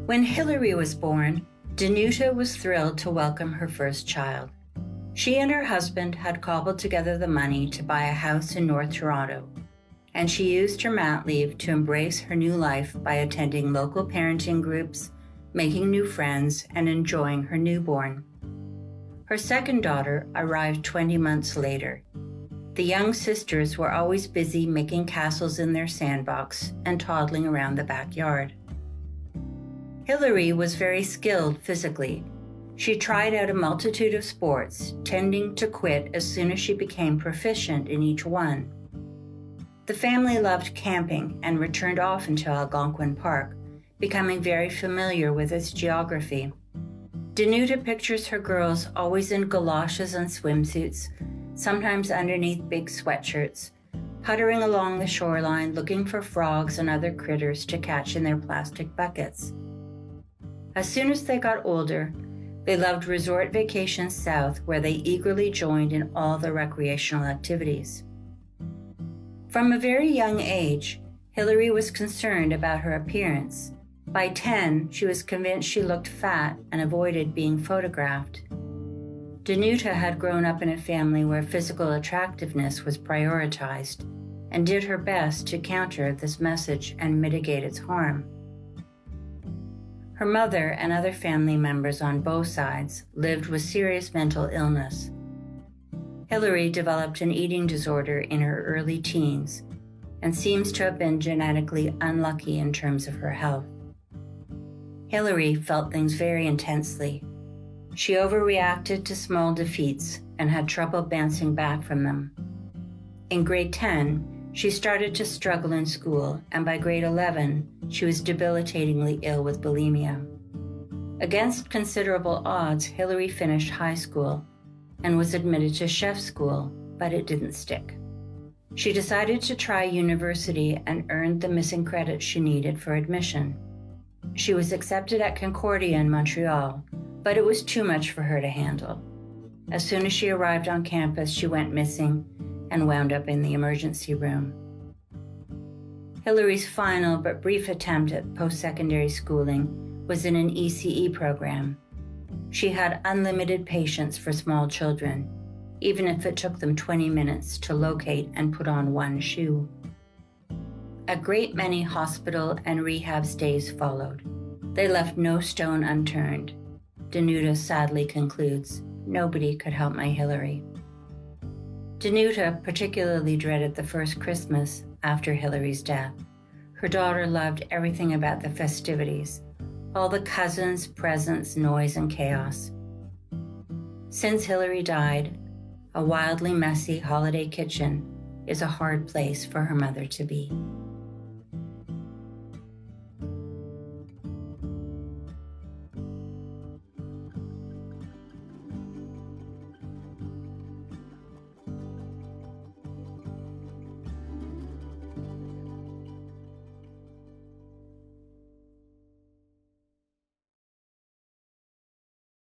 When Hilary was born, Danuta was thrilled to welcome her first child. She and her husband had cobbled together the money to buy a house in North Toronto, and she used her mat leave to embrace her new life by attending local parenting groups, making new friends, and enjoying her newborn. Her second daughter arrived 20 months later. The young sisters were always busy making castles in their sandbox and toddling around the backyard. Hilary was very skilled physically. She tried out a multitude of sports, tending to quit as soon as she became proficient in each one. The family loved camping and returned often to Algonquin Park, becoming very familiar with its geography. Danuta pictures her girls always in galoshes and swimsuits, sometimes underneath big sweatshirts, puttering along the shoreline looking for frogs and other critters to catch in their plastic buckets. As soon as they got older, they loved resort vacations south where they eagerly joined in all the recreational activities. From a very young age, Hilary was concerned about her appearance. By 10, she was convinced she looked fat and avoided being photographed. Danuta had grown up in a family where physical attractiveness was prioritized and did her best to counter this message and mitigate its harm. Her mother and other family members on both sides lived with serious mental illness. Hilary developed an eating disorder in her early teens and seems to have been genetically unlucky in terms of her health. Hilary felt things very intensely. She overreacted to small defeats and had trouble bouncing back from them. In grade 10, she started to struggle in school, and by grade 11, she was debilitatingly ill with bulimia. Against considerable odds, Hilary finished high school and was admitted to chef school, but it didn't stick. She decided to try university and earned the missing credits she needed for admission. She was accepted at Concordia in Montreal, but it was too much for her to handle. As soon as she arrived on campus, she went missing and wound up in the emergency room. Hilary's final but brief attempt at post-secondary schooling was in an ECE program. She had unlimited patience for small children, even if it took them 20 minutes to locate and put on one shoe. A great many hospital and rehab stays followed. They left no stone unturned. Danuta sadly concludes, "Nobody could help my Hilary." Danuta particularly dreaded the first Christmas after Hilary's death. Her daughter loved everything about the festivities, all the cousins, presents, noise, and chaos. Since Hilary died, a wildly messy holiday kitchen is a hard place for her mother to be.